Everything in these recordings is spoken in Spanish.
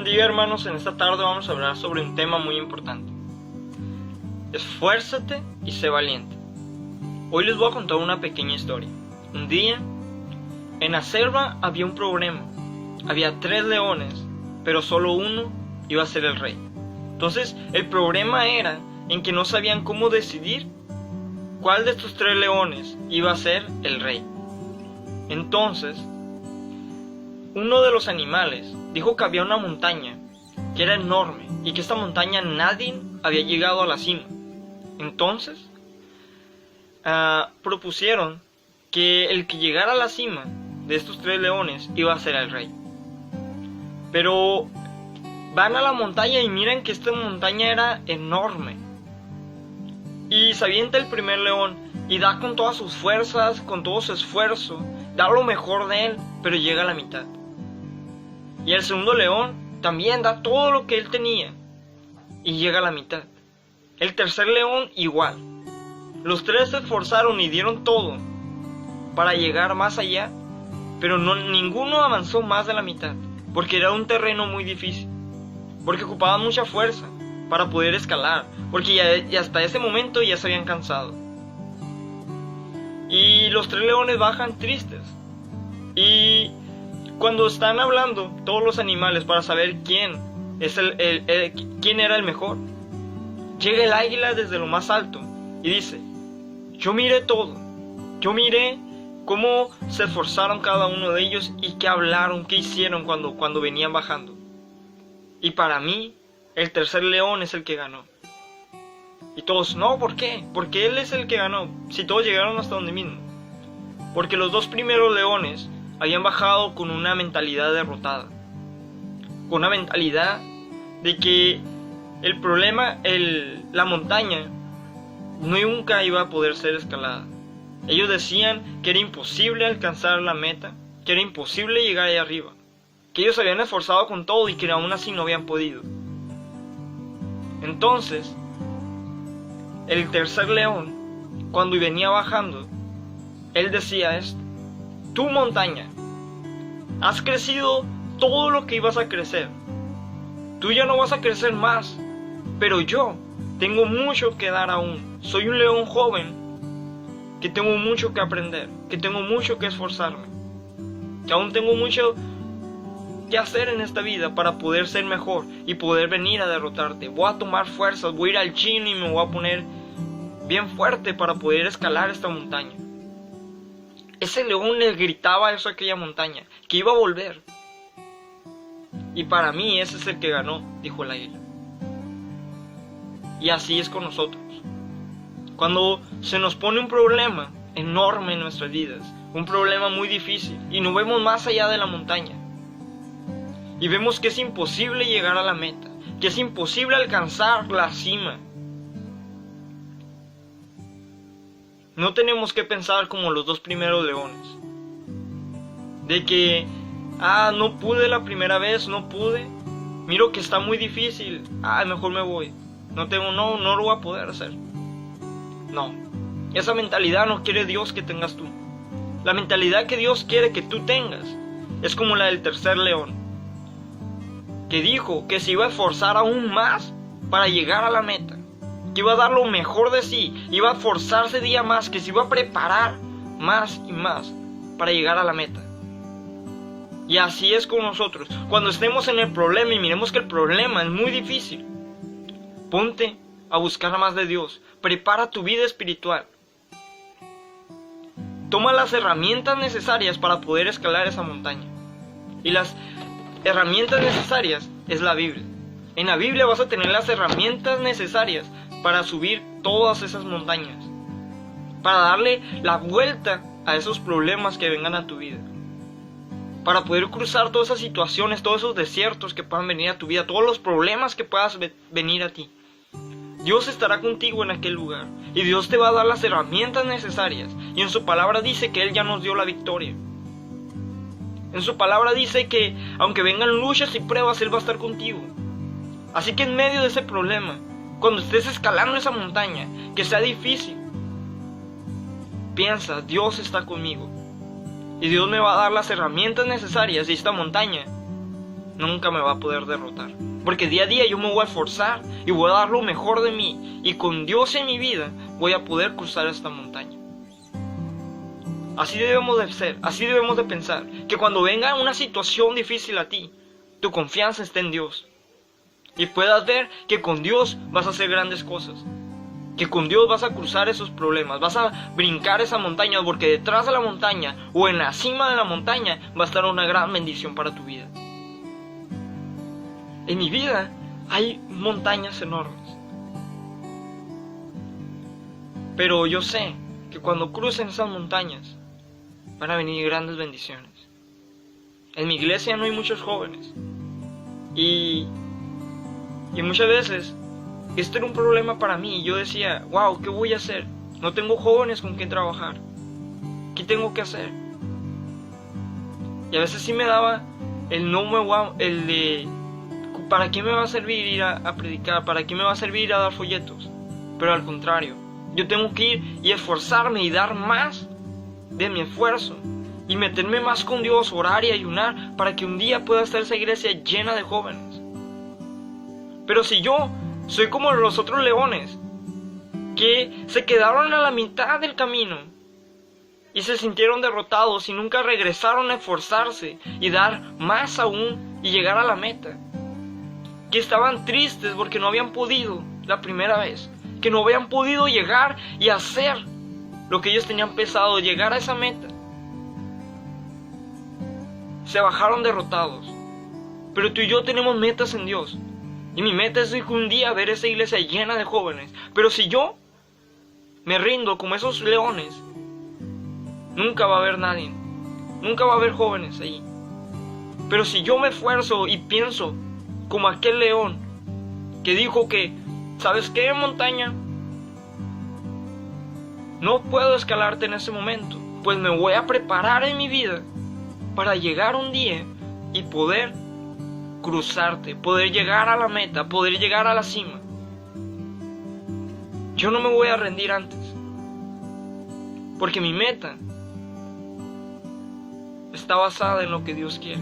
bendiga, hermanos. En esta tarde vamos a hablar sobre un tema muy importante. Esfuérzate y sé valiente. Hoy les voy a contar una pequeña historia. Un día, en la selva había un problema. Había 3 leones, pero solo uno iba a ser el rey. Entonces, el problema era en que no sabían cómo decidir cuál de estos 3 leones iba a ser el rey. Entonces, uno de los animales dijo que había una montaña que era enorme y que esta montaña nadie había llegado a la cima. Entonces, propusieron que el que llegara a la cima de estos 3 leones iba a ser el rey. Pero van a la montaña y miran que esta montaña era enorme. Y se avienta el primer león y da con todas sus fuerzas, con todo su esfuerzo, da lo mejor de él, pero llega a la mitad. Y el segundo león también da todo lo que él tenía y llega a la mitad. El tercer león igual. Los 3 se esforzaron y dieron todo para llegar más allá, pero ninguno avanzó más de la mitad, porque era un terreno muy difícil, porque ocupaban mucha fuerza para poder escalar, porque ya hasta ese momento ya se habían cansado. Y los 3 leones bajan tristes. Y cuando están hablando todos los animales para saber quién era el mejor, llega el águila desde lo más alto y dice: yo miré todo, yo miré cómo se esforzaron cada uno de ellos y qué hablaron, qué hicieron cuando venían bajando. Y para mí, el tercer león es el que ganó. Y todos: no, ¿por qué? Porque él es el que ganó, si todos llegaron hasta donde mismo. Porque los 2 primeros leones habían bajado con una mentalidad derrotada, con una mentalidad de que el problema, la montaña, nunca iba a poder ser escalada. Ellos decían que era imposible alcanzar la meta, que era imposible llegar ahí arriba, que ellos se habían esforzado con todo y que aún así no habían podido. Entonces, el tercer león, cuando venía bajando, él decía esto: tú, montaña, has crecido todo lo que ibas a crecer. Tú ya no vas a crecer más, pero yo tengo mucho que dar aún. Soy un león joven que tengo mucho que aprender, que tengo mucho que esforzarme, que aún tengo mucho que hacer en esta vida para poder ser mejor y poder venir a derrotarte. Voy a tomar fuerzas, voy a ir al gym y me voy a poner bien fuerte para poder escalar esta montaña. Ese león le gritaba eso a aquella montaña, que iba a volver. Y para mí ese es el que ganó, dijo el águila. Y así es con nosotros. Cuando se nos pone un problema enorme en nuestras vidas, un problema muy difícil, y no vemos más allá de la montaña, y vemos que es imposible llegar a la meta, que es imposible alcanzar la cima, no tenemos que pensar como los 2 primeros leones, de que no pude la primera vez, no pude, miro que está muy difícil, mejor me voy, no lo voy a poder hacer. No, esa mentalidad no quiere Dios que tengas tú. La mentalidad que Dios quiere que tú tengas es como la del tercer león, que dijo que se iba a esforzar aún más para llegar a la meta, que iba a dar lo mejor de sí, iba a esforzarse día más, que se iba a preparar más y más para llegar a la meta. Y así es con nosotros. Cuando estemos en el problema y miremos que el problema es muy difícil, ponte a buscar más de Dios, prepara tu vida espiritual, toma las herramientas necesarias para poder escalar esa montaña. Y las herramientas necesarias es la Biblia. En la Biblia vas a tener las herramientas necesarias para subir todas esas montañas, para darle la vuelta a esos problemas que vengan a tu vida, para poder cruzar todas esas situaciones, todos esos desiertos que puedan venir a tu vida, todos los problemas que puedas venir a ti. Dios estará contigo en aquel lugar y Dios te va a dar las herramientas necesarias, y en su palabra dice que Él ya nos dio la victoria. En su palabra dice que aunque vengan luchas y pruebas, Él va a estar contigo. Así que en medio de ese problema, cuando estés escalando esa montaña, que sea difícil, piensa: Dios está conmigo y Dios me va a dar las herramientas necesarias, y esta montaña nunca me va a poder derrotar. Porque día a día yo me voy a esforzar y voy a dar lo mejor de mí. Y con Dios en mi vida voy a poder cruzar esta montaña. Así debemos de ser, así debemos de pensar. Que cuando venga una situación difícil a ti, tu confianza esté en Dios. Y puedas ver que con Dios vas a hacer grandes cosas. Que con Dios vas a cruzar esos problemas, vas a brincar esa montaña, porque detrás de la montaña o en la cima de la montaña va a estar una gran bendición para tu vida. En mi vida hay montañas enormes, pero yo sé que cuando crucen esas montañas van a venir grandes bendiciones. En mi iglesia no hay muchos jóvenes y muchas veces esto era un problema para mí. Yo decía, wow, ¿qué voy a hacer? No tengo jóvenes con quien trabajar. ¿Qué tengo que hacer? Y a veces sí me daba el de ¿para qué me va a servir ir a predicar? ¿Para qué me va a servir ir a dar folletos? Pero al contrario, yo tengo que ir y esforzarme y dar más de mi esfuerzo y meterme más con Dios, orar y ayunar para que un día pueda estar esa iglesia llena de jóvenes. Pero si yo soy como los otros leones que se quedaron a la mitad del camino y se sintieron derrotados y nunca regresaron a esforzarse y dar más aún y llegar a la meta, que estaban tristes porque no habían podido la primera vez, que no habían podido llegar y hacer lo que ellos tenían pensado, llegar a esa meta, se bajaron derrotados. Pero tú y yo tenemos metas en Dios. Y mi meta es un día ver esa iglesia llena de jóvenes. Pero si yo me rindo como esos leones, nunca va a haber nadie. Nunca va a haber jóvenes ahí. Pero si yo me esfuerzo y pienso como aquel león que dijo que, ¿sabes qué, montaña? No puedo escalarte en ese momento. Pues me voy a preparar en mi vida para llegar un día y poder cruzarte, poder llegar a la meta, poder llegar a la cima. Yo no me voy a rendir antes, porque mi meta está basada en lo que Dios quiere.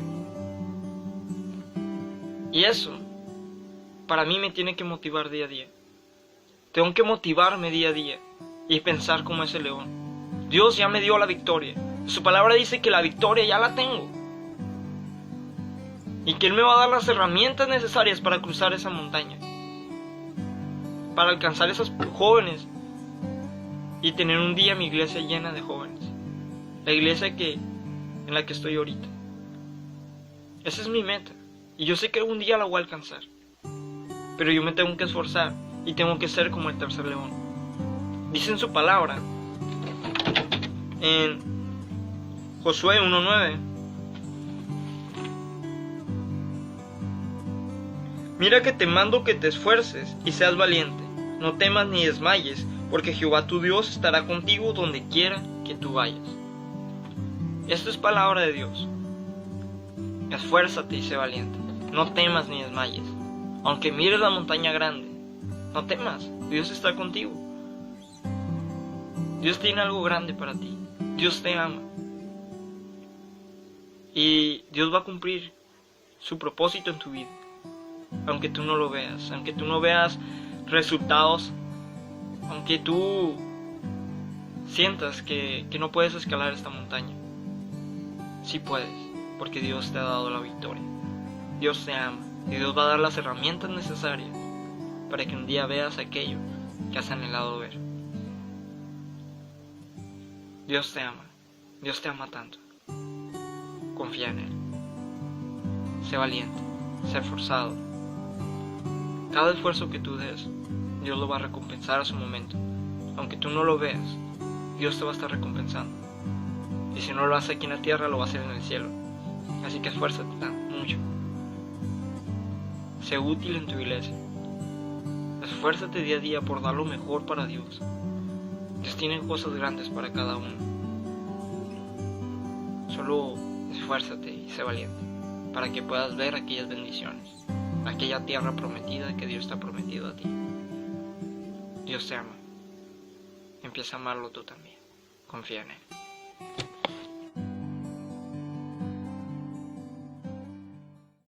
Y eso, para mí me tiene que motivar día a día. Tengo que motivarme día a día y pensar como ese león. Dios ya me dio la victoria. Su palabra dice que la victoria ya la tengo. Y que Él me va a dar las herramientas necesarias para cruzar esa montaña. Para alcanzar esos jóvenes. Y tener un día mi iglesia llena de jóvenes. La iglesia en la que estoy ahorita. Esa es mi meta. Y yo sé que un día la voy a alcanzar. Pero yo me tengo que esforzar. Y tengo que ser como el tercer león. Dice en su palabra. En Josué 1:9. Mira que te mando que te esfuerces y seas valiente, no temas ni desmayes, porque Jehová tu Dios estará contigo donde quiera que tú vayas. Esto es palabra de Dios. Esfuérzate y sé valiente, no temas ni desmayes, aunque mires la montaña grande, no temas, Dios está contigo. Dios tiene algo grande para ti, Dios te ama. Y Dios va a cumplir su propósito en tu vida. Aunque tú no lo veas, aunque tú no veas resultados, aunque tú sientas que no puedes escalar esta montaña, sí puedes, porque Dios te ha dado la victoria. Dios te ama y Dios va a dar las herramientas necesarias para que un día veas aquello que has anhelado ver. Dios te ama tanto. Confía en Él. Sé valiente, sé esforzado. Cada esfuerzo que tú des, Dios lo va a recompensar a su momento. Aunque tú no lo veas, Dios te va a estar recompensando. Y si no lo hace aquí en la tierra, lo va a hacer en el cielo. Así que esfuérzate mucho. Sé útil en tu iglesia. Esfuérzate día a día por dar lo mejor para Dios. Dios tiene cosas grandes para cada uno. Solo esfuérzate y sé valiente para que puedas ver aquellas bendiciones, aquella tierra prometida que Dios te ha prometido a ti. Dios te ama. Empieza a amarlo tú también. Confía en Él.